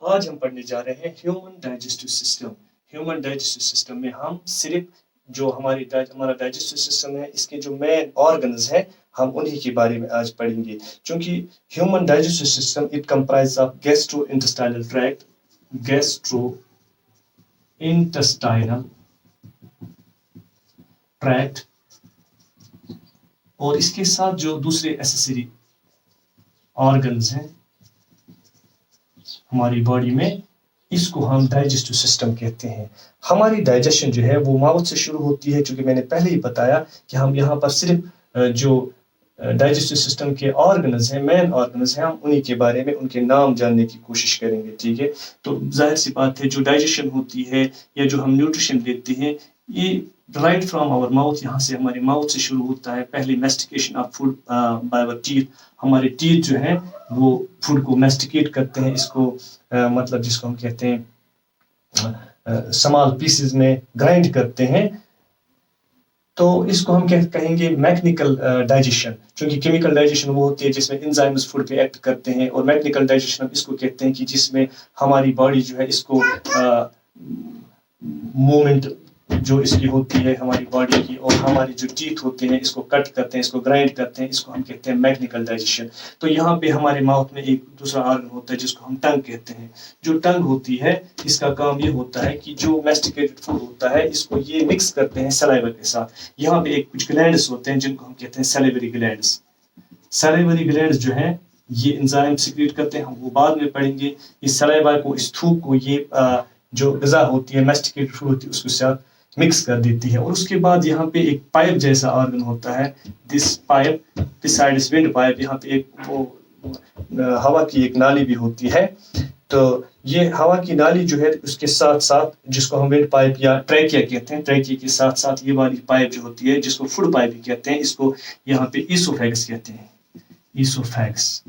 आज हम पढ़ने जा रहे हैं human digestive system. Human digestive system में हम सिर्फ जो हमारा डाइजेस्टिव सिस्टम है, इसके जो मेन ऑर्गन्स हैं, हम उन्हीं के बारे में आज पढ़ेंगे। क्योंकि human digestive system it comprise of gastro intestinal tract और इसके साथ जो दूसरे एसेसरी ऑर्गन्स हैं हमारी बॉडी में, इसको हम डाइजेस्टिव सिस्टम कहते हैं। हमारी डाइजेशन जो है वो माउथ से शुरू होती है, क्योंकि मैंने पहले ही बताया कि हम यहाँ पर सिर्फ जो डाइजेस्टिव सिस्टम के ऑर्गन्स हैं, मेन ऑर्गन्स हैं, हम उन्हीं के बारे में उनके नाम जानने की कोशिश करेंगे। ठीक है, तो जाहिर सी बात है, जो डाइजेशन होती है या जो हम न्यूट्रिशन लेते हैं, ये राइट फ्रॉम आवर माउथ, यहाँ से हमारे माउथ से शुरू होता है। पहले mastication of food by our teeth, हमारे टीथ जो हैं वो फूड को मैस्टिकेट करते हैं, इसको मतलब जिसको हम कहते हैं स्मॉल पीसेस में ग्राइंड करते हैं। तो इसको हम कहेंगे मैकेनिकल डाइजेशन, क्योंकि केमिकल डाइजेशन वो होती है जिसमें एंजाइम्स फूड पे एक्ट करते हैं, और मैकेनिकल डाइजेशन हम इसको कहते हैं कि जिसमें हमारी बॉडी जो है इसको मूवमेंट जो इसकी होती है हमारी बॉडी की, और हमारी जो टीथ होते हैं इसको कट करते हैं, इसको ग्राइंड करते हैं, इसको हम कहते हैं मैकेनिकल डाइजेशन। तो यहाँ पे हमारे माउथ में एक दूसरा ऑर्गन होता है जिसको हम टंग कहते हैं। जो टंग होती है, इसका काम ये होता है कि जो मैस्टिकेटेड फूड होता है इसको ये मिक्स करते हैं सलाइवा के साथ। यहाँ पे एक कुछ ग्लैंड्स होते हैं जिनको हम कहते हैं सैलिवरी ग्लैंड्स। सैलिवरी ग्लैंड्स जो हैं ये एंजाइम सिक्रीट करते हैं, हम वो बाद में पढ़ेंगे। इस सलाइवा को, इस थूक को ये जो ग़िज़ा होती है, मैस्टिकेटेड फूड होती है, उसके साथ मिक्स कर देती है। और उसके बाद यहाँ पे एक पाइप जैसा ऑर्गन होता है, this pipe besides wind pipe, यहाँ पे एक वो हवा की एक नाली भी होती है। तो ये हवा की नाली जो है उसके साथ साथ, जिसको हम विंड पाइप या ट्रैकिया कहते हैं, ट्रैकिया के साथ साथ ये वाली पाइप जो होती है जिसको फूड पाइप भी कहते हैं, इसको यहाँ पे ईसोफेगस कहते हैं, ईसोफेगस।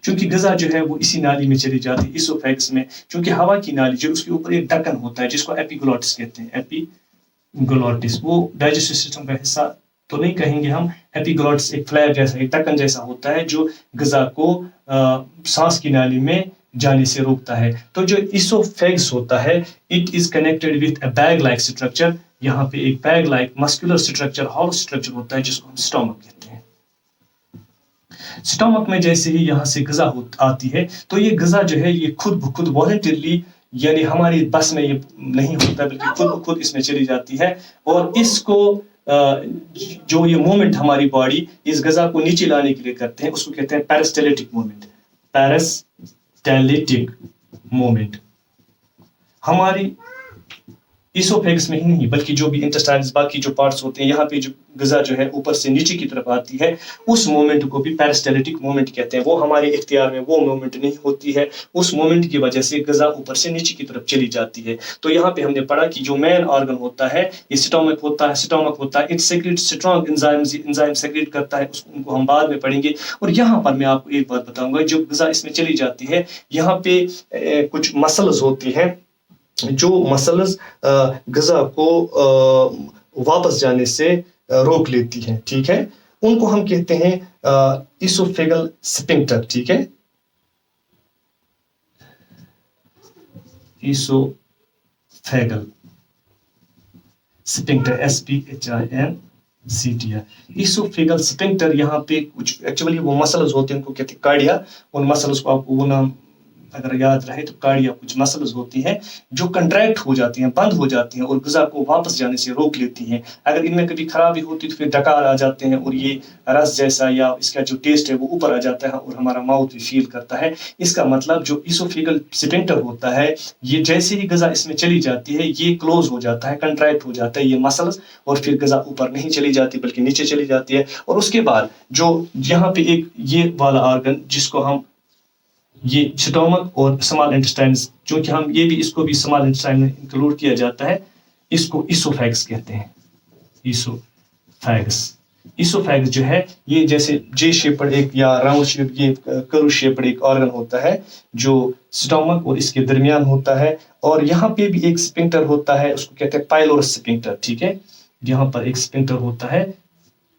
क्योंकि ग़िज़ा जो है वो इसी नाली में चली जाती है, ईसोफेगस में। क्योंकि हवा की नाली जो उसके ऊपर एक ढक्कन होता है जिसको एपिग्लॉटिस कहते हैं, एपिग्लॉटिस। वो डाइजेस्टिव सिस्टम का हिस्सा तो नहीं कहेंगे हम। एपिग्लॉटिस एक फ्लैप जैसा, एक ढक्कन जैसा होता है जो ग़िज़ा को सांस की नाली में जाने से रोकता है। तो जो ईसोफेगस होता है, it is connected with a bag like structure. यहाँ पे एक bag like muscular structure, hollow structure होता है जिसको हम स्टोमक कहते हैं। स्टोमक में जैसे ही यहाँ से ग़िज़ा आती है, तो ये ग़िज़ा जो है ये खुद ब खुद वॉलंटरली, यानी हमारी बस में ये नहीं होता बल्कि खुद ब खुद इसमें चली जाती है। और इसको जो ये मूवमेंट हमारी बॉडी इस ग़िज़ा को नीचे लाने के लिए करते हैं, उसको कहते हैं पेरिस्टाल्टिक मूवमेंट। पेरिस्टाल्टिक मूवमेंट हमारी ईसोफेगस में ही नहीं बल्कि जो भी इंटेस्टाइन्स, बाकी जो पार्ट्स होते हैं, यहाँ पे जो ग़िज़ा जो है ऊपर से नीचे की तरफ आती है, उस मोमेंट को भी पेरिस्टाल्टिक मोमेंट कहते हैं। वो हमारे इख्तियार में वो मोमेंट नहीं होती है, उस मोमेंट की वजह से ग़िज़ा ऊपर से नीचे की तरफ चली जाती है। तो यहाँ पे हमने पढ़ा कि जो मेन ऑर्गन होता है ये स्टोमक होता है, it secretes strong enzymes, enzyme secrete करता है, उनको हम बाद में पढ़ेंगे। और यहाँ पर मैं आपको एक बात बताऊंगा, जो ग़िज़ा इसमें चली जाती है, यहाँ पे कुछ मसल्स होती हैं, जो मसल्स ग़िज़ा को वापस जाने से रोक लेती हैं। ठीक है, उनको हम कहते हैं ईसोफेगल स्फिंक्टर। ठीक है, oesophageal sphincter, SPHINCTR। Oesophageal sphincter यहाँ पे कुछ एक्चुअली वो मसल्स होते हैं, उनको कहते हैं कार्डिया। उन मसल्स को आपको वो नाम अगर याद रहे तो कार्डिया कुछ मसल्स होती हैं जो कंट्रैक्ट हो जाती हैं, बंद हो जाती हैं और ग़िज़ा को वापस जाने से रोक लेती हैं। अगर इनमें कभी खराबी होती तो फिर डकार आ जाते हैं और ये रस जैसा या इसका जो टेस्ट है वो ऊपर आ जाता है और हमारा माउथ भी फील करता है। इसका मतलब जो ईसोफेगल स्फिंक्टर होता है, ये जैसे ही ग़िज़ा इसमें चली जाती है ये क्लोज हो जाता है, कंट्रैक्ट हो जाता है ये मसल्स, और फिर ग़िज़ा ऊपर नहीं चली जाती बल्कि नीचे चली जाती है। और उसके बाद जो यहाँ पे एक ये वाला ऑर्गन जिसको हम ये स्टोमक और स्मॉल इंटेस्टाइन्स, क्योंकि हम ये भी इसको भी स्मॉल इंटेस्टाइन में इंक्लूड किया जाता है, इसको ईसोफेगस कहते हैं। ईसोफेगस जो है ये जैसे जे शेप्ड एक या राउंड शेप, ये कर्व शेप्ड एक ऑर्गन होता है जो स्टोमक और इसके दरमियान होता है। और यहाँ पे भी एक स्फिंक्टर होता है, उसको कहते हैं पाइलोरस स्फिंक्टर। ठीक है, यहाँ पर एक स्फिंक्टर होता है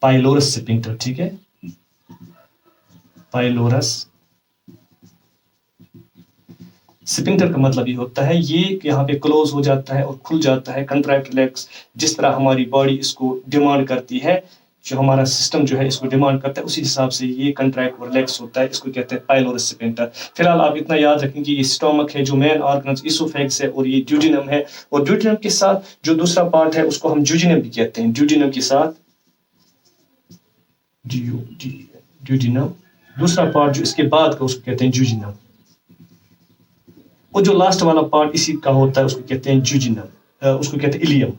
पाइलोरस स्फिंक्टर। ठीक है, पाइलोरस स्पिंक्टर का मतलब ये होता है ये यहाँ पे क्लोज हो जाता है और खुल जाता है, कंट्रैक्ट रिलैक्स, जिस तरह हमारी बॉडी इसको डिमांड करती है, जो हमारा सिस्टम जो है इसको डिमांड करता है, उसी हिसाब से ये कंट्रैक्ट और रिलैक्स होता है, इसको कहते हैं पाइलोरस स्पिंक्टर। फिलहाल आप इतना याद रखें कि ये स्टोमक है, जो मेन ऑर्गन इसोफेगस है, और ये ड्यूडिनम है, और ड्यूडिनम के साथ जो दूसरा पार्ट है उसको हम ड्यूडिनम भी कहते हैं। ड्यूडिनम के साथ ड्यूडिनम, दूसरा पार्ट जो इसके बाद का उसको कहते हैं ड्यूडिनम, और जो लास्ट वाला पार्ट इसी का होता है उसको कहते हैं ज्यूजिनम, उसको कहते हैं इलियम।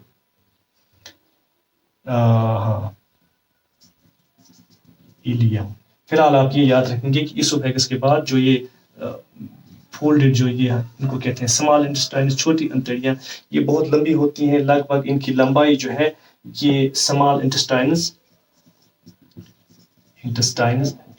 हाँ, इलियम। फिलहाल आप ये याद रखेंगे कि इसोफेगस के बाद जो ये फोल्डेड जो ये इनको कहते हैं स्मॉल इंटेस्टाइन, छोटी अंतड़ियाँ, ये बहुत लंबी होती हैं, लगभग इनकी लंबाई जो है ये स्मॉल इंटेस्टाइन्स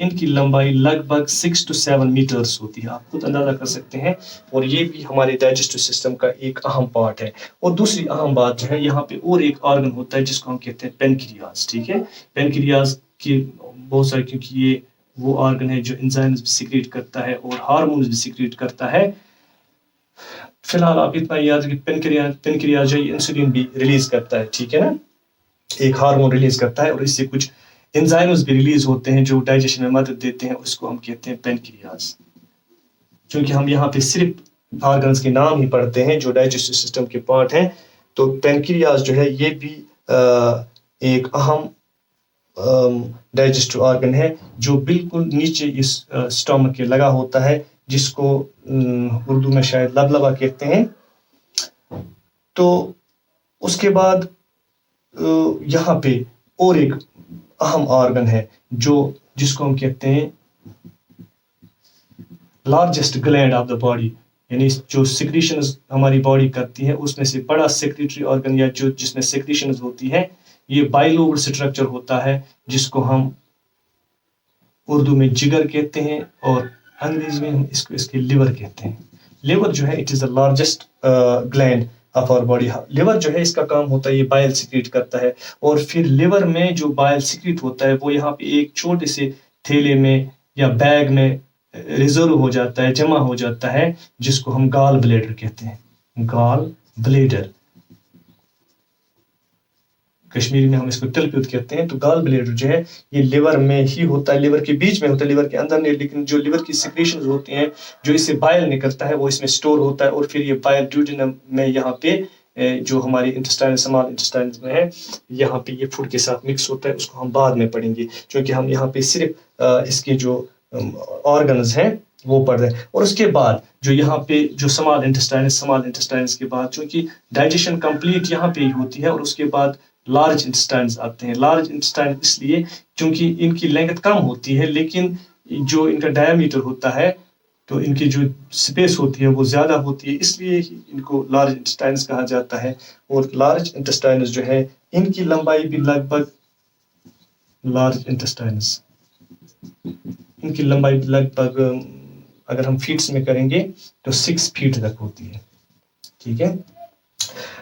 इनकी लंबाई लगभग 6 to 7 मीटर्स होती है, आप खुद अंदाजा कर सकते हैं, और ये भी हमारे डाइजेस्टिव सिस्टम का एक अहम पार्ट है। और दूसरी अहम बात जो है, यहाँ पे और एक ऑर्गन होता है जिसको हम कहते हैं पेनक्रियाज। ठीक है, पेनक्रियाज की बहुत सारे, क्योंकि ये वो ऑर्गन है जो एंजाइम्स भी सिक्रेट करता है और हार्मोन्स भी सिक्रेट करता है। फिलहाल आप इतना याद रखिए, पेनक्रियाज जो इंसुलिन भी रिलीज करता है, ठीक है ना, एक हार्मोन रिलीज करता है, और इससे कुछ एंजाइम्स भी रिलीज होते हैं जो डाइजेशन में मदद देते हैं, उसको हम कहते हैं पेनक्रियाज। क्योंकि हम यहाँ पे सिर्फ ऑर्गन्स के नाम ही पढ़ते हैं जो डाइजेस्टिव सिस्टम के पार्ट हैं, तो पेनक्रियाज जो है ये भी एक अहम डाइजेस्टिव ऑर्गन है जो बिल्कुल नीचे इस स्टोमक के लगा होता है, जिसको उर्दू में शायद लबलबा कहते हैं। तो उसके बाद यहाँ पे और एक अहम ऑर्गन है जिसको हम कहते हैं largest gland of the body, यानी जो सिक्रीशंस हमारी बॉडी करती है उसमें से बड़ा सेक्रेटरी ऑर्गन या जो जिसमें सेक्रीशंस होती है, ये बाइलोबल स्ट्रक्चर होता है, जिसको हम उर्दू में जिगर कहते हैं और अंग्रेजी में हम इसके लिवर कहते हैं। लिवर जो है it is the largest gland of our body. Liver जो है इसका काम होता है ये बाइल सिक्रीट करता है, और फिर लिवर में जो बाइल सिक्रीट होता है वो यहाँ पे एक छोटे से थैले में या बैग में रिजर्व हो जाता है, जमा हो जाता है, जिसको हम गॉल ब्लैडर कहते हैं। गॉल ब्लैडर, कश्मीरी में हम इसको तिलपित कहते हैं। तो गॉल ब्लैडर जो है ये लिवर में ही होता है, लिवर के बीच में होता है, लिवर के अंदर नहीं, लेकिन जो लिवर की सिक्रीशंस होती हैं, जो इससे बाइल निकलता है वो इसमें स्टोर होता है, और फिर ये बाइल ड्यूडिनम में यहाँ पे जो हमारी इंटेस्टाइन स्मॉल इंटेस्टाइन में है, यहाँ पे ये फूड के साथ मिक्स होता है, उसको हम बाद में पढ़ेंगे, क्योंकि हम यहाँ पे सिर्फ इसके जो ऑर्गन्स हैं वो पढ़ रहे हैं। और उसके बाद जो यहाँ पे जो स्मॉल इंटेस्टाइन के बाद चूंकि डाइजेशन कंप्लीट यहाँ पे ही होती है, और उसके बाद लार्ज इंटेस्टाइन्स आते हैं। लार्ज इंटेस्टाइन इसलिए क्योंकि इनकी लेंथ कम होती है, लेकिन जो इनका डायमीटर होता है, तो इनकी जो स्पेस होती है वो ज़्यादा होती है, इसलिए इनको लार्ज इंटेस्टाइन्स कहा जाता है। और लार्ज इंटेस्टाइन्स जो है इनकी लंबाई भी लगभग इनकी लंबाई लगभग अगर हम फीट्स में करेंगे तो 6 फीट तक होती है। ठीक है,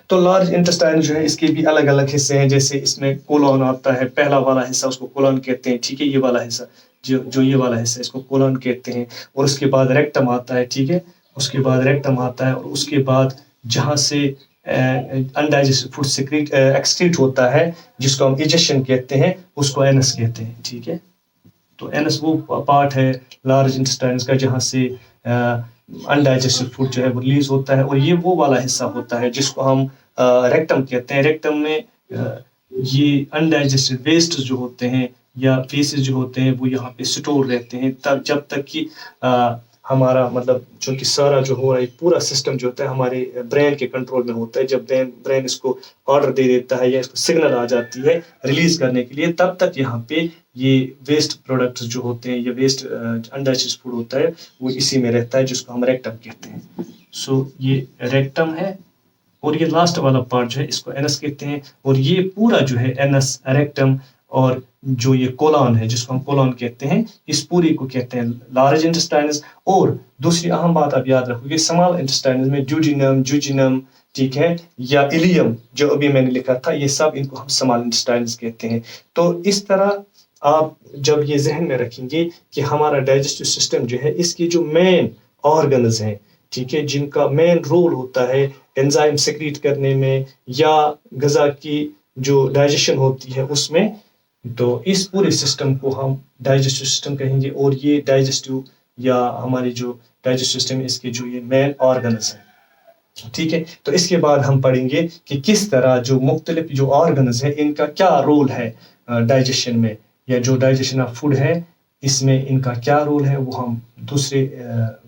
तो लार्ज इंटेस्टाइन जो है इसके भी अलग अलग हिस्से हैं, जैसे इसमें कोलन आता है, पहला वाला हिस्सा उसको कोलन कहते हैं। ठीक है, ये वाला हिस्सा जो ये वाला हिस्सा इसको कोलन कहते हैं। और उसके बाद रेक्टम आता है। ठीक है, उसके बाद रेक्टम आता है, और उसके बाद जहाँ से अनडाइजेस्टेड फूड एक्सक्रीट होता है, जिसको हम इजेक्शन कहते हैं, उसको एनस कहते हैं। ठीक है, तो एनस वो पार्ट है लार्ज इंटेस्टाइन्स का जहाँ से अनडाइजेस्टेड फूड जो है वो रिलीज होता है, और ये वो वाला हिस्सा होता है जिसको हम रेक्टम कहते हैं। रेक्टम में ये अनडाइजेस्टेड वेस्ट जो होते हैं या फेसेस जो होते हैं वो यहाँ पे स्टोर रहते हैं, तब जब तक कि हमारा मतलब चूँकि सारा जो हो रहा है पूरा सिस्टम जो होता है हमारे ब्रेन के कंट्रोल में होता है। जब ब्रेन इसको ऑर्डर दे देता है या इसको सिग्नल आ जाती है रिलीज करने के लिए, तब तक यहाँ पे ये वेस्ट प्रोडक्ट्स जो होते हैं या वेस्ट अनडाइजेस्टेड फूड होता है वो इसी में रहता है, जिसको हम रेक्टम कहते हैं। सो ये रेक्टम है, और ये लास्ट वाला पार्ट जो है इसको एनस कहते हैं। और ये पूरा जो है एनस, रेक्टम और जो ये कोलन है जिसको हम कोलन कहते हैं, इस पूरी को कहते हैं लार्ज इंटेस्टाइन्स। और दूसरी अहम बात आप याद रखोगे, स्मॉल इंटेस्टाइन्स में ड्यूडिनम, ठीक है, या इलियम जो अभी मैंने लिखा था, ये सब इनको हम स्मॉल इंटेस्टाइन्स कहते हैं। तो इस तरह आप जब ये जहन में रखेंगे कि हमारा डाइजेस्टिव सिस्टम जो है इसकी जो मेन ऑर्गन्स हैं, ٹھیک ہے، جن کا مین رول ہوتا ہے انزائم سیکریٹ کرنے میں یا غذا کی جو ڈائجیشن ہوتی ہے اس میں. تو اس پورے سسٹم کو ہم ڈائجسٹو سسٹم کہیں گے، اور یہ ڈائجسٹو یا ہماری جو ڈائجسٹو سسٹم اس کے جو یہ مین آرگنز ہیں. ٹھیک ہے، تو اس کے بعد ہم پڑھیں گے کہ کس طرح جو مختلف جو آرگنز ہیں ان کا کیا رول ہے ڈائجیشن میں، یا جو ڈائجیشن آف فوڈ ہے اس میں ان کا کیا رول ہے، وہ ہم دوسرے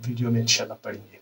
ویڈیو میں انشاءاللہ پڑھیں گے.